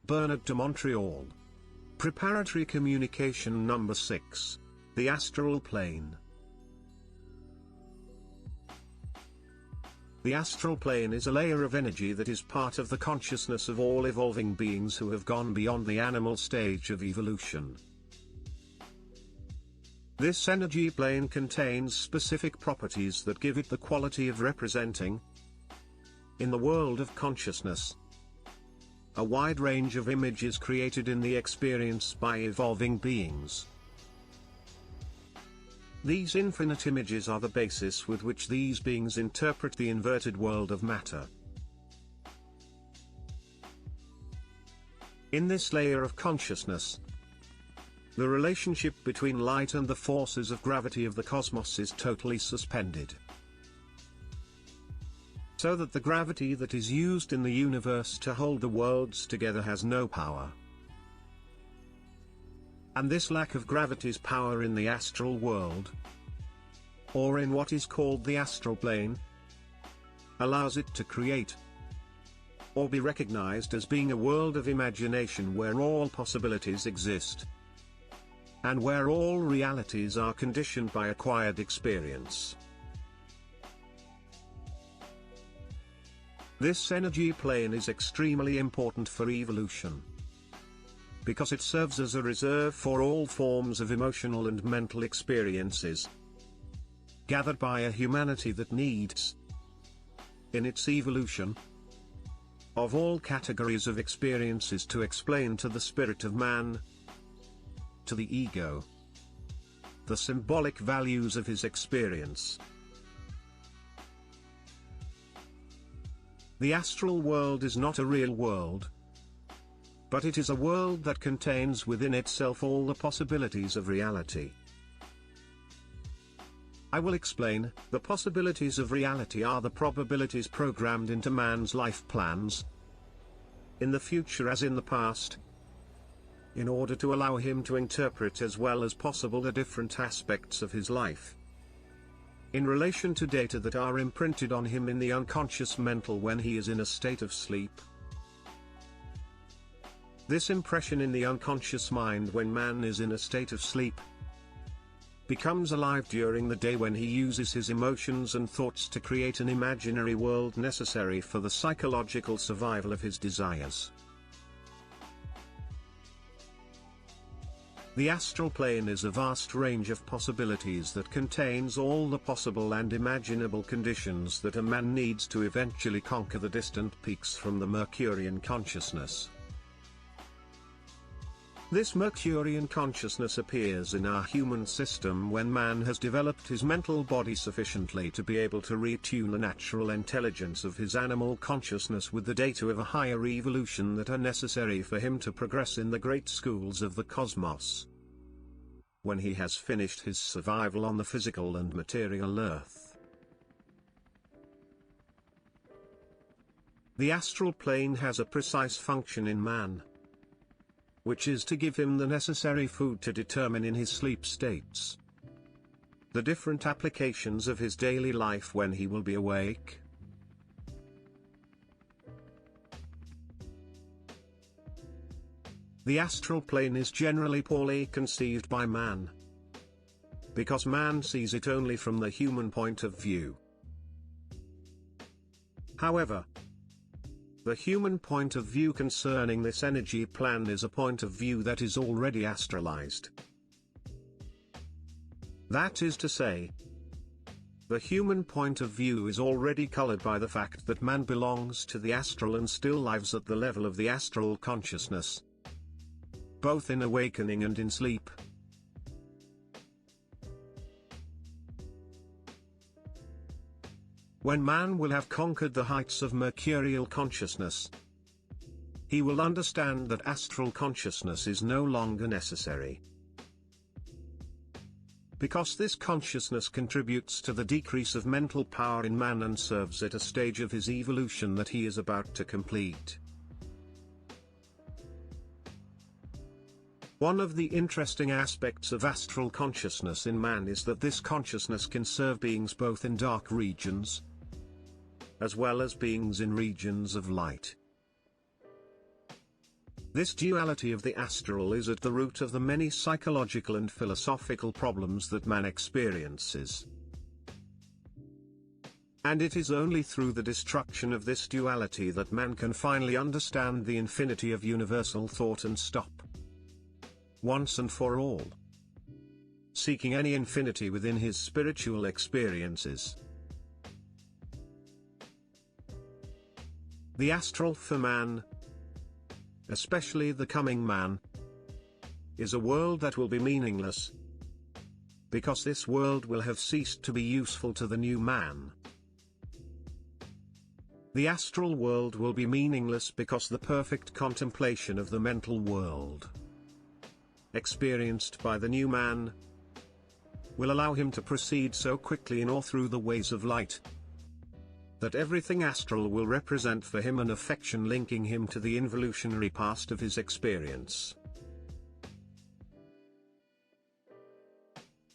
Bernard de Montreal. Preparatory Communication Number 6. The Astral Plane. The astral plane is a layer of energy that is part of the consciousness of all evolving beings who have gone beyond the animal stage of evolution. This energy plane contains specific properties that give it the quality of representing, in the world of consciousness, a wide range of images created in the experience by evolving beings. These infinite images are the basis with which these beings interpret the inverted world of matter. In this layer of consciousness, the relationship between light and the forces of gravity of the cosmos is totally suspended, so that the gravity that is used in the universe to hold the worlds together has no power. And this lack of gravity's power in the astral world, or in what is called the astral plane, allows it to create, or be recognized as being a world of imagination where all possibilities exist, and where all realities are conditioned by acquired experience. This energy plane is extremely important for evolution, because it serves as a reserve for all forms of emotional and mental experiences gathered by a humanity that needs, in its evolution, of all categories of experiences to explain to the spirit of man, to the ego, the symbolic values of his experience. The astral world is not a real world, but it is a world that contains within itself all the possibilities of reality. I will explain. The possibilities of reality are the probabilities programmed into man's life plans, in the future as in the past, in order to allow him to interpret as well as possible the different aspects of his life, in relation to data that are imprinted on him in the unconscious mental when he is in a state of sleep. This impression in the unconscious mind when man is in a state of sleep becomes alive during the day when he uses his emotions and thoughts to create an imaginary world necessary for the psychological survival of his desires. The astral plane is a vast range of possibilities that contains all the possible and imaginable conditions that a man needs to eventually conquer the distant peaks from the Mercurian consciousness. This Mercurian consciousness appears in our human system when man has developed his mental body sufficiently to be able to retune the natural intelligence of his animal consciousness with the data of a higher evolution that are necessary for him to progress in the great schools of the cosmos, when he has finished his survival on the physical and material earth. The astral plane has a precise function in man, which is to give him the necessary food to determine in his sleep states the different applications of his daily life when he will be awake. The astral plane is generally poorly conceived by man, because man sees it only from the human point of view. However, the human point of view concerning this energy plan is a point of view that is already astralized. That is to say, the human point of view is already colored by the fact that man belongs to the astral and still lives at the level of the astral consciousness, both in awakening and in sleep. When man will have conquered the heights of mercurial consciousness, he will understand that astral consciousness is no longer necessary, because this consciousness contributes to the decrease of mental power in man and serves at a stage of his evolution that he is about to complete. One of the interesting aspects of astral consciousness in man is that this consciousness can serve beings both in dark regions, as well as beings in regions of light. This duality of the astral is at the root of the many psychological and philosophical problems that man experiences. And it is only through the destruction of this duality that man can finally understand the infinity of universal thought and stop, once and for all, seeking any infinity within his spiritual experiences. The astral for man, especially the coming man, is a world that will be meaningless, because this world will have ceased to be useful to the new man. The astral world will be meaningless because the perfect contemplation of the mental world, experienced by the new man, will allow him to proceed so quickly in or through the ways of light, that everything astral will represent for him an affection linking him to the involutionary past of his experience.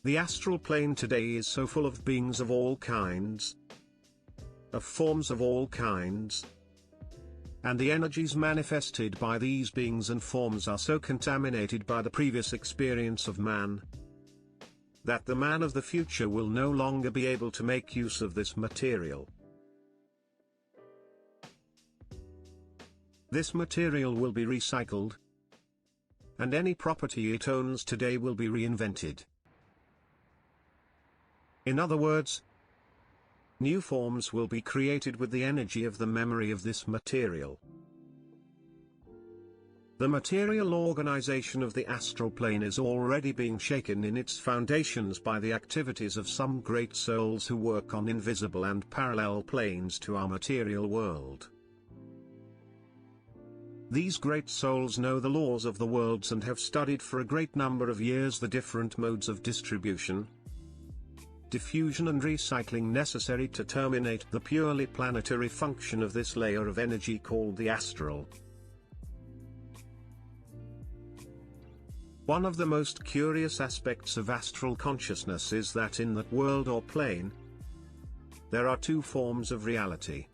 The astral plane today is so full of beings of all kinds, of forms of all kinds, and the energies manifested by these beings and forms are so contaminated by the previous experience of man, that the man of the future will no longer be able to make use of this material. This material will be recycled, and any property it owns today will be reinvented. In other words, new forms will be created with the energy of the memory of this material. The material organization of the astral plane is already being shaken in its foundations by the activities of some great souls who work on invisible and parallel planes to our material world. These great souls know the laws of the worlds and have studied for a great number of years the different modes of distribution, diffusion and recycling necessary to terminate the purely planetary function of this layer of energy called the astral. One of the most curious aspects of astral consciousness is that in that world or plane, there are two forms of reality.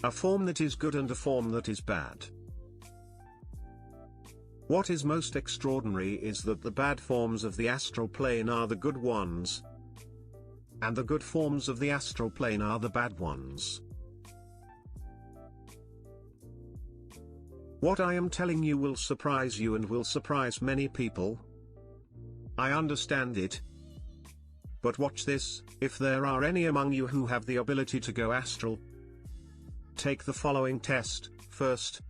A form that is good and a form that is bad. What is most extraordinary is that the bad forms of the astral plane are the good ones, and the good forms of the astral plane are the bad ones. What I am telling you will surprise you and will surprise many people. I understand it. But watch this: if there are any among you who have the ability to go astral, take the following test. First,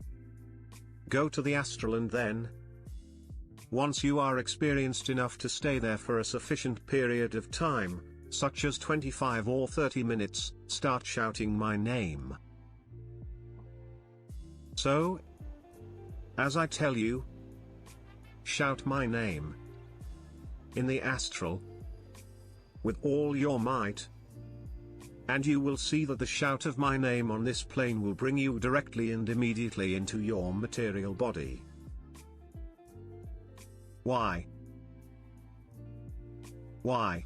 go to the astral, and then, once you are experienced enough to stay there for a sufficient period of time, such as 25 or 30 minutes, start shouting my name. So, as I tell you, shout my name in the astral with all your might, and you will see that the shout of my name on this plane will bring you directly and immediately into your material body. Why? Why?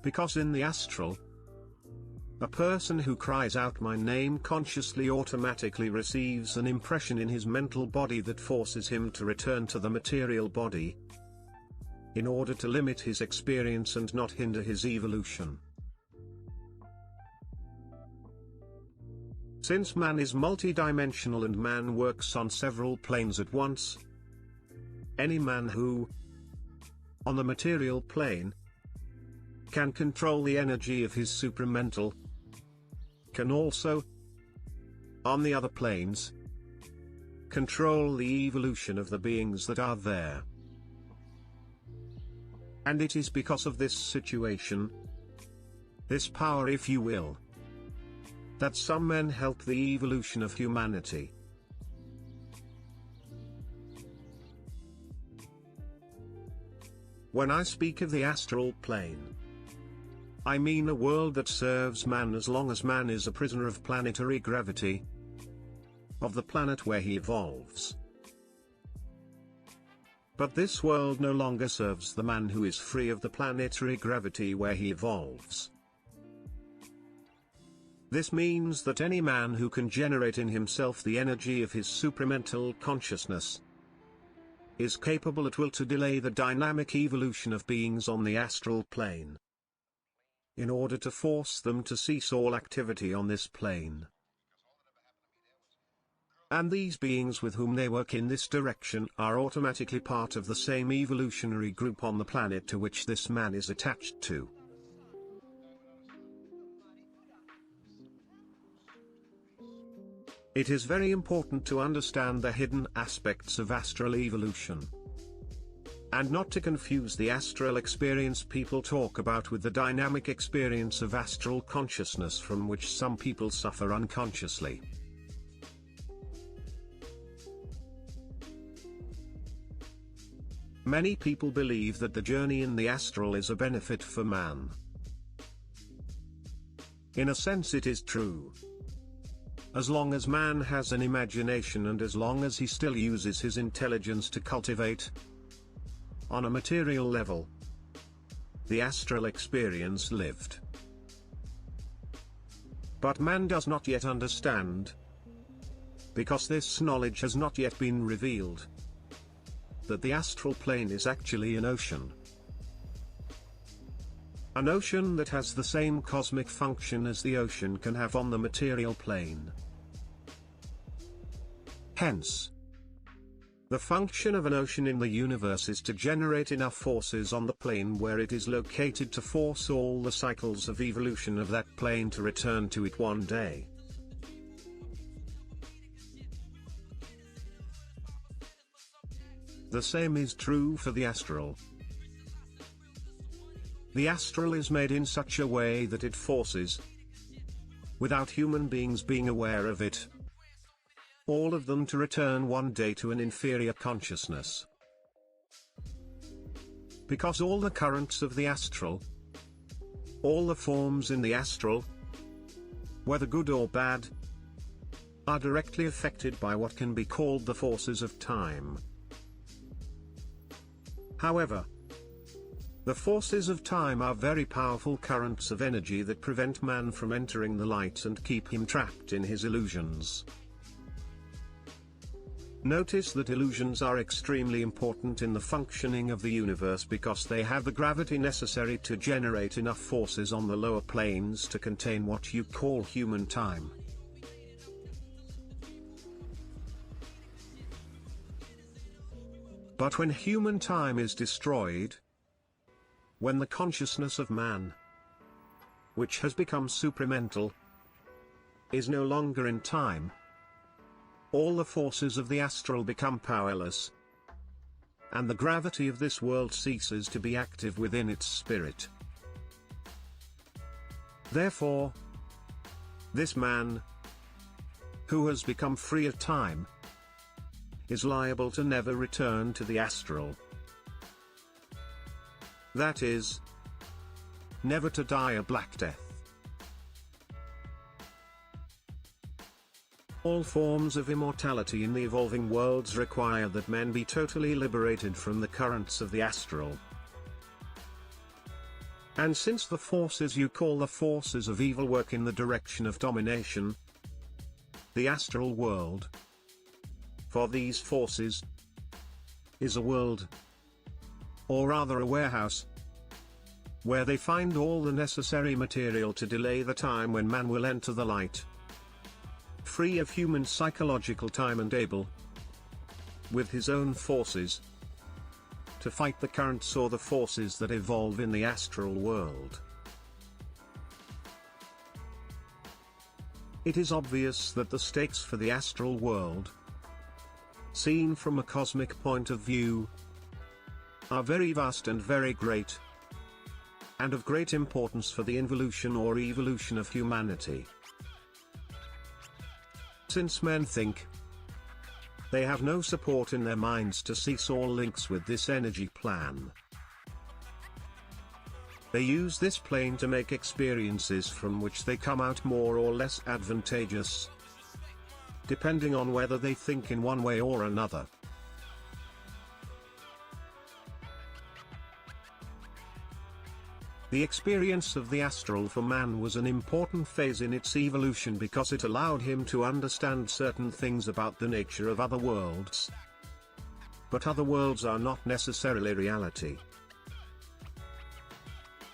Because in the astral, a person who cries out my name consciously automatically receives an impression in his mental body that forces him to return to the material body, in order to limit his experience and not hinder his evolution. Since man is multidimensional and man works on several planes at once, any man who, on the material plane, can control the energy of his supramental, can also, on the other planes, control the evolution of the beings that are there. And it is because of this situation, this power if you will, that some men help the evolution of humanity. When I speak of the astral plane, I mean a world that serves man as long as man is a prisoner of planetary gravity, of the planet where he evolves. But this world no longer serves the man who is free of the planetary gravity where he evolves. This means that any man who can generate in himself the energy of his supramental consciousness is capable at will to delay the dynamic evolution of beings on the astral plane, in order to force them to cease all activity on this plane. And these beings with whom they work in this direction are automatically part of the same evolutionary group on the planet to which this man is attached to. It is very important to understand the hidden aspects of astral evolution, and not to confuse the astral experience people talk about with the dynamic experience of astral consciousness from which some people suffer unconsciously. Many people believe that the journey in the astral is a benefit for man. In a sense it is true. As long as man has an imagination and as long as he still uses his intelligence to cultivate, on a material level, the astral experience lived. But man does not yet understand, because this knowledge has not yet been revealed, that the astral plane is actually an ocean. An ocean that has the same cosmic function as the ocean can have on the material plane. Hence, the function of an ocean in the universe is to generate enough forces on the plane where it is located to force all the cycles of evolution of that plane to return to it one day. The same is true for the astral. The astral is made in such a way that it forces, without human beings being aware of it, all of them to return one day to an inferior consciousness. Because all the currents of the astral, all the forms in the astral, whether good or bad, are directly affected by what can be called the forces of time. However, the forces of time are very powerful currents of energy that prevent man from entering the light and keep him trapped in his illusions. Notice that illusions are extremely important in the functioning of the universe because they have the gravity necessary to generate enough forces on the lower planes to contain what you call human time. But when human time is destroyed, when the consciousness of man, which has become supramental, is no longer in time, all the forces of the astral become powerless, and the gravity of this world ceases to be active within its spirit. Therefore, this man, who has become free of time, is liable to never return to the astral. That is, never to die a black death. All forms of immortality in the evolving worlds require that men be totally liberated from the currents of the astral. And since the forces you call the forces of evil work in the direction of domination, the astral world, for these forces, is a world, or rather a warehouse, where they find all the necessary material to delay the time when man will enter the light, free of human psychological time and able, with his own forces, to fight the currents or the forces that evolve in the astral world. It is obvious that the stakes for the astral world, seen from a cosmic point of view, are very vast and very great, and of great importance for the involution or evolution of humanity. Since men think they have no support in their minds to cease all links with this energy plan, they use this plane to make experiences from which they come out more or less advantageous, depending on whether they think in one way or another. The experience of the astral for man was an important phase in its evolution because it allowed him to understand certain things about the nature of other worlds. But other worlds are not necessarily reality.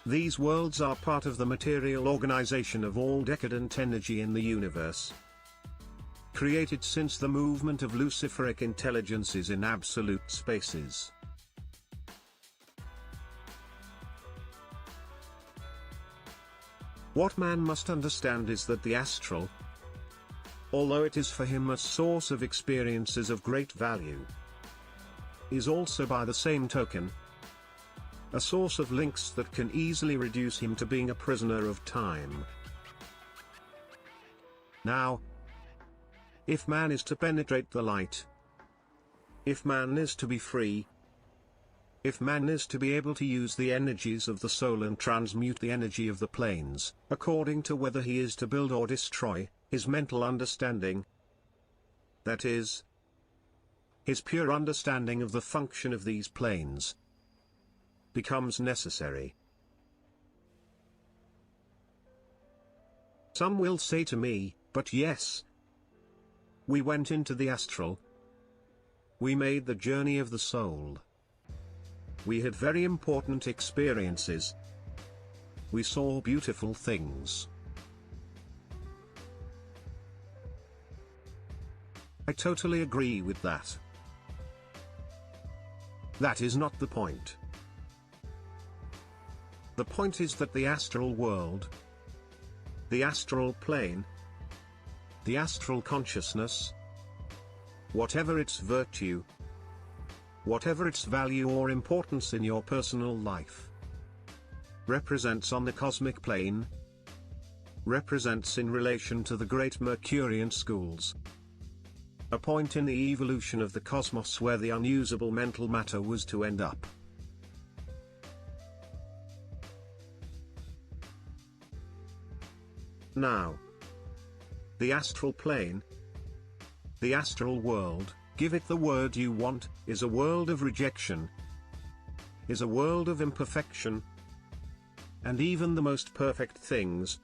These worlds are part of the material organization of all decadent energy in the universe, created since the movement of Luciferic intelligences in absolute spaces. What man must understand is that the astral, although it is for him a source of experiences of great value, is also by the same token a source of links that can easily reduce him to being a prisoner of time. Now, if man is to penetrate the light, if man is to be free, if man is to be able to use the energies of the soul and transmute the energy of the planes, according to whether he is to build or destroy, his mental understanding, that is, his pure understanding of the function of these planes, becomes necessary. Some will say to me, but yes, we went into the astral, we made the journey of the soul. We had very important experiences. We saw beautiful things. I totally agree with that. That is not the point. The point is that the astral world, the astral plane, the astral consciousness, whatever its virtue, whatever its value or importance in your personal life, represents on the cosmic plane, represents in relation to the great Mercurian schools, a point in the evolution of the cosmos where the unusable mental matter was to end up. Now, the astral plane, the astral world, give it the word you want, is a world of rejection, is a world of imperfection, and even the most perfect things,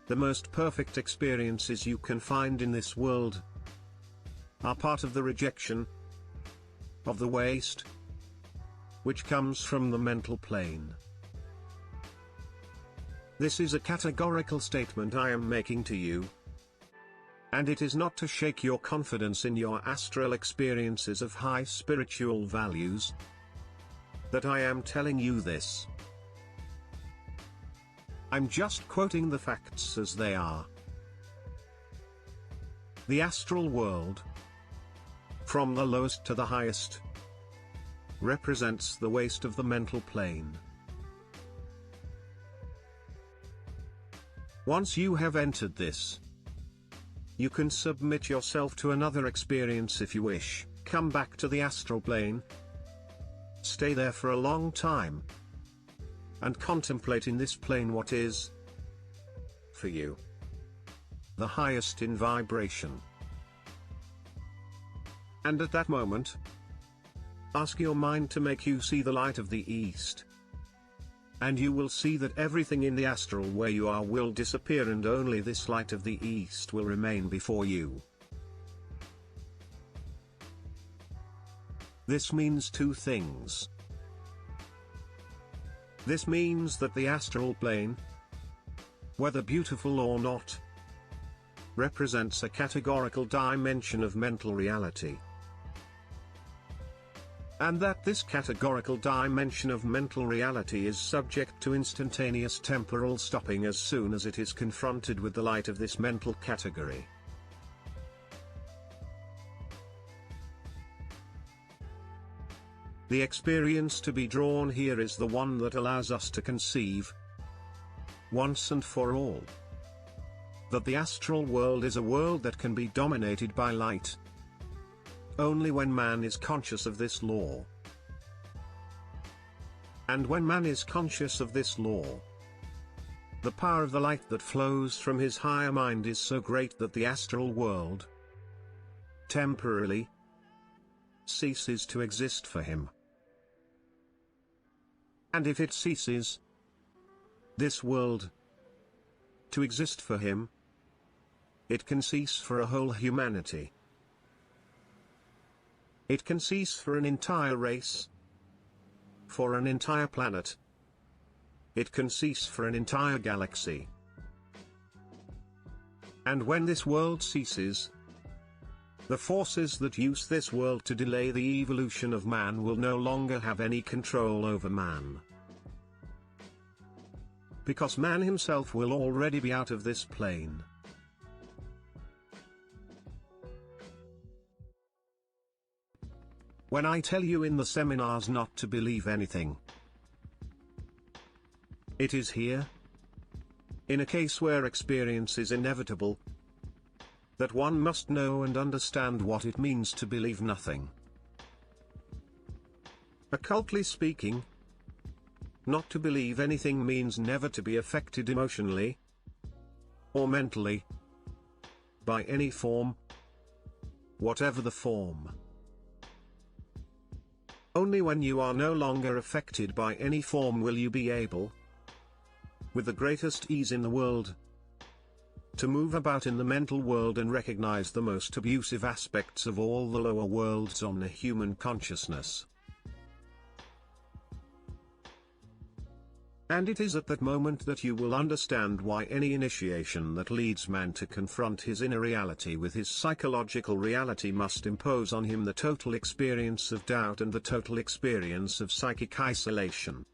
the most perfect experiences you can find in this world, are part of the rejection, of the waste, which comes from the mental plane. This is a categorical statement I am making to you, and it is not to shake your confidence in your astral experiences of high spiritual values that I am telling you this. I'm just quoting the facts as they are. The astral world, from the lowest to the highest, represents the waste of the mental plane. Once you have entered this, you can submit yourself to another experience if you wish, come back to the astral plane, stay there for a long time, and contemplate in this plane what is, for you, the highest in vibration. And at that moment, ask your mind to make you see the light of the East. And you will see that everything in the astral where you are will disappear and only this light of the East will remain before you. This means two things. This means that the astral plane, whether beautiful or not, represents a categorical dimension of mental reality. And that this categorical dimension of mental reality is subject to instantaneous temporal stopping as soon as it is confronted with the light of this mental category. The experience to be drawn here is the one that allows us to conceive, once and for all, that the astral world is a world that can be dominated by light, only when man is conscious of this law. And when man is conscious of this law, the power of the light that flows from his higher mind is so great that the astral world, temporarily, ceases to exist for him. And if it ceases, This world, to exist for him, it can cease for a whole humanity. It can cease for an entire race, for an entire planet. It can cease for an entire galaxy. And when this world ceases, the forces that use this world to delay the evolution of man will no longer have any control over man. Because man himself will already be out of this plane. When I tell you in the seminars not to believe anything, it is here, in a case where experience is inevitable, that one must know and understand what it means to believe nothing. Occultly speaking, not to believe anything means never to be affected emotionally or mentally by any form, whatever the form. Only when you are no longer affected by any form will you be able, with the greatest ease in the world, to move about in the mental world and recognize the most abusive aspects of all the lower worlds on the human consciousness. And it is at that moment that you will understand why any initiation that leads man to confront his inner reality with his psychological reality must impose on him the total experience of doubt and the total experience of psychic isolation.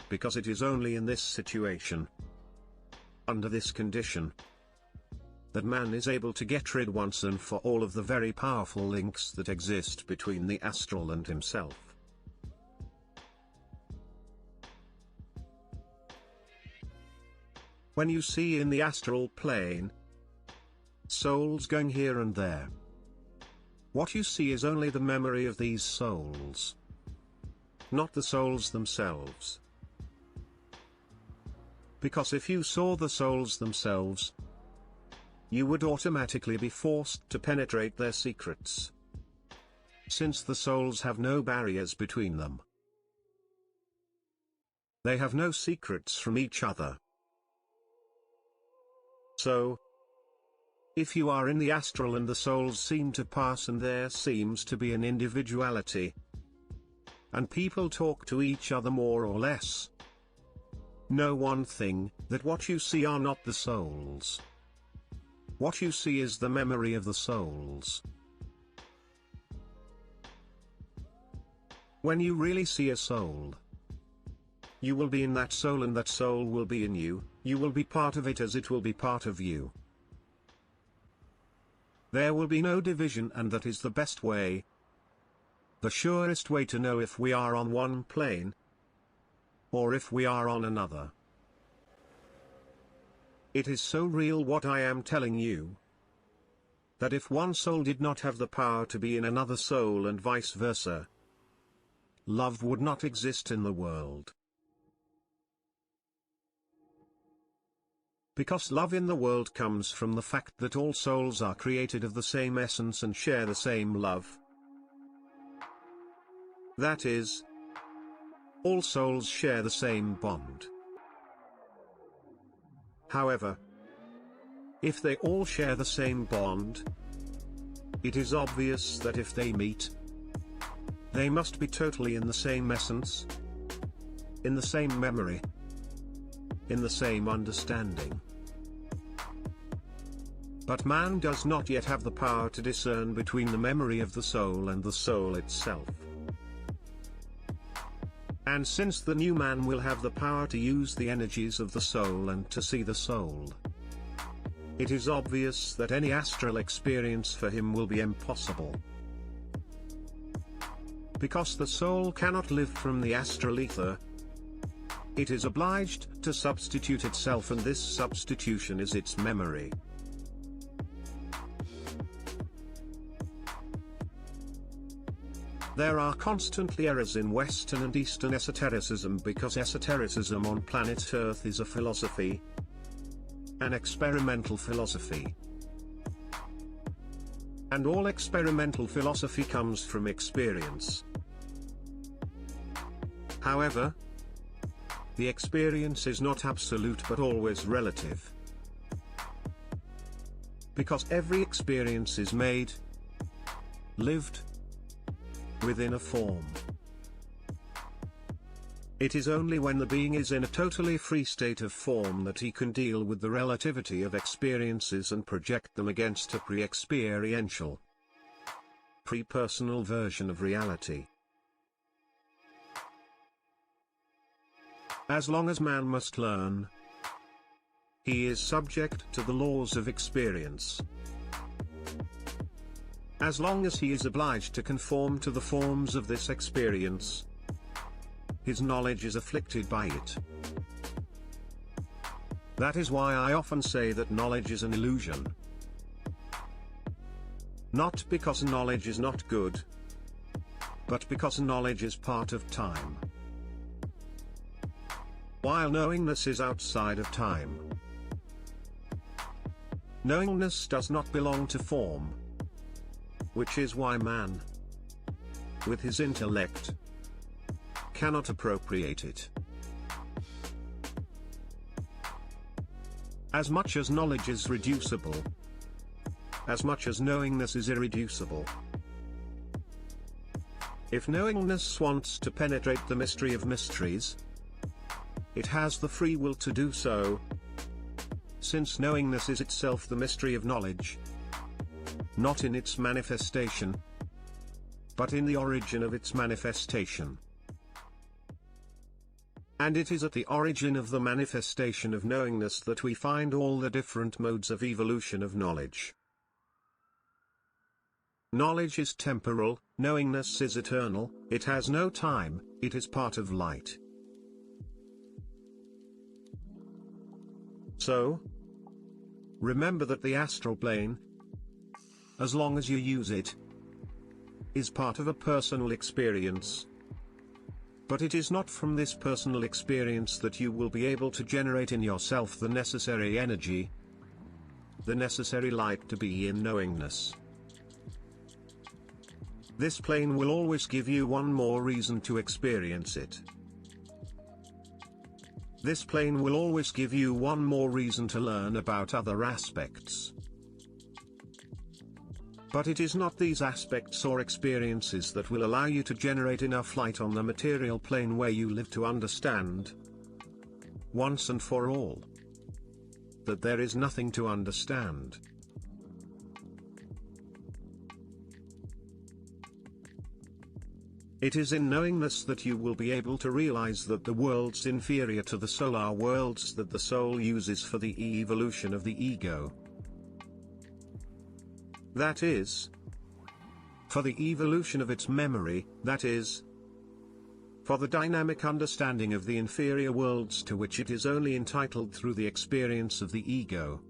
Because it is only in this situation, under this condition, that man is able to get rid once and for all of the very powerful links that exist between the astral and himself. When you see in the astral plane souls going here and there, what you see is only the memory of these souls, not the souls themselves. Because if you saw the souls themselves, you would automatically be forced to penetrate their secrets, since the souls have no barriers between them. They have no secrets from each other. So, if you are in the astral and the souls seem to pass and there seems to be an individuality, and people talk to each other more or less, know one thing, that what you see are not the souls. What you see is the memory of the souls. When you really see a soul, you will be in that soul and that soul will be in you, you will be part of it as it will be part of you. There will be no division, and that is the best way, the surest way to know if we are on one plane, or if we are on another. It is so real what I am telling you, that if one soul did not have the power to be in another soul and vice versa, love would not exist in the world. Because love in the world comes from the fact that all souls are created of the same essence and share the same love. That is, all souls share the same bond. However, if they all share the same bond, it is obvious that if they meet, they must be totally in the same essence, in the same memory, in the same understanding. But man does not yet have the power to discern between the memory of the soul and the soul itself. And since the new man will have the power to use the energies of the soul and to see the soul, it is obvious that any astral experience for him will be impossible. Because the soul cannot live from the astral ether, it is obliged to substitute itself, and this substitution is its memory. There are constantly errors in Western and Eastern esotericism because esotericism on planet Earth is a philosophy, an experimental philosophy. And all experimental philosophy comes from experience. However, The experience is not absolute but always relative. Because every experience is made, lived, within a form. It is only when the being is in a totally free state of form that he can deal with the relativity of experiences and project them against a pre-experiential, pre-personal version of reality. As long as man must learn, he is subject to the laws of experience. As long as he is obliged to conform to the forms of this experience, his knowledge is afflicted by it. That is why I often say that knowledge is an illusion. Not because knowledge is not good, but because knowledge is part of time. While knowingness is outside of time. Knowingness does not belong to form, which is why man, with his intellect, cannot appropriate it. As much as knowledge is reducible, as much as knowingness is irreducible. If knowingness wants to penetrate the mystery of mysteries, it has the free will to do so, since knowingness is itself the mystery of knowledge, not in its manifestation, but in the origin of its manifestation. And it is at the origin of the manifestation of knowingness that we find all the different modes of evolution of knowledge. Knowledge is temporal, knowingness is eternal, it has no time, it is part of light. So, remember that the astral plane, as long as you use it, is part of a personal experience. But it is not from this personal experience that you will be able to generate in yourself the necessary energy, the necessary light to be in knowingness. This plane will always give you one more reason to experience it. This plane will always give you one more reason to learn about other aspects. But it is not these aspects or experiences that will allow you to generate enough light on the material plane where you live to understand, once and for all, that there is nothing to understand. It is in knowingness that you will be able to realize that the worlds inferior to the soul are worlds that the soul uses for the evolution of the ego. That is, for the evolution of its memory, that is, for the dynamic understanding of the inferior worlds to which it is only entitled through the experience of the ego.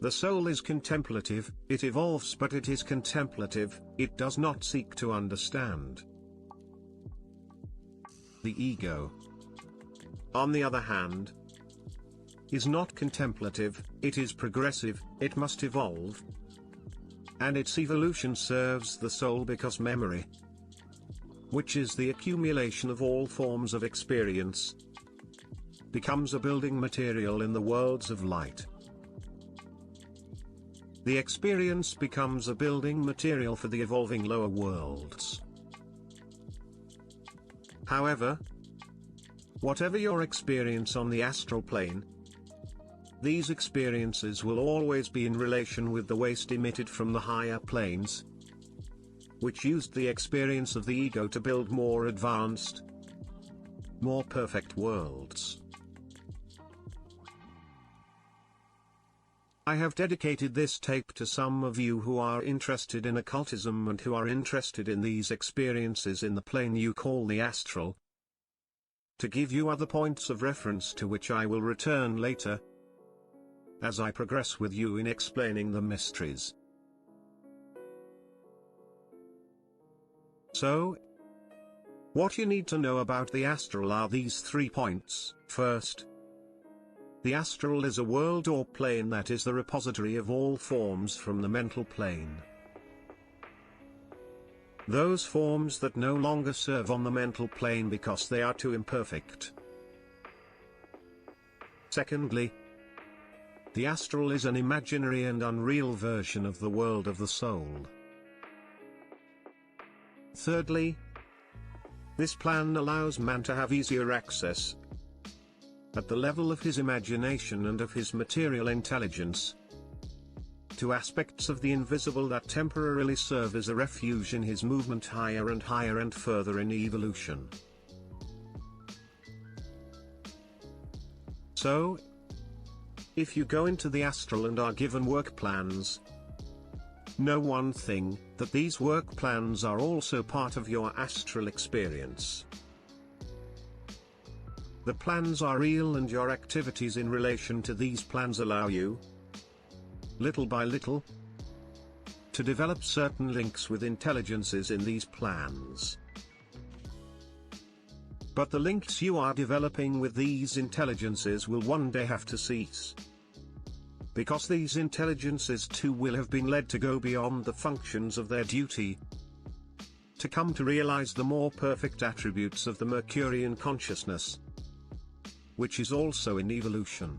The soul is contemplative, it evolves but it is contemplative, it does not seek to understand. The ego, on the other hand, is not contemplative, it is progressive, it must evolve. And its evolution serves the soul because memory, which is the accumulation of all forms of experience, becomes a building material in the worlds of light. The experience becomes a building material for the evolving lower worlds. However, whatever your experience on the astral plane, these experiences will always be in relation with the waste emitted from the higher planes, which used the experience of the ego to build more advanced, more perfect worlds. I have dedicated this tape to some of you who are interested in occultism and who are interested in these experiences in the plane you call the astral, to give you other points of reference to which I will return later, as I progress with you in explaining the mysteries. So, what you need to know about the astral are these 3 points. First, the astral is a world or plane that is the repository of all forms from the mental plane. those forms that no longer serve on the mental plane because they are too imperfect. Secondly, the astral is an imaginary and unreal version of the world of the soul. Thirdly, this plan allows man to have easier access, at the level of his imagination and of his material intelligence, to aspects of the invisible that temporarily serve as a refuge in his movement higher and further in evolution. So, if you go into the astral and are given work plans, know one thing, that these work plans are also part of your astral experience. The plans are real and your activities in relation to these plans allow you, little by little, to develop certain links with intelligences in these plans. But the links you are developing with these intelligences will one day have to cease, because these intelligences too will have been led to go beyond the functions of their duty, to come to realize the more perfect attributes of the Mercurian consciousness, which is also in evolution.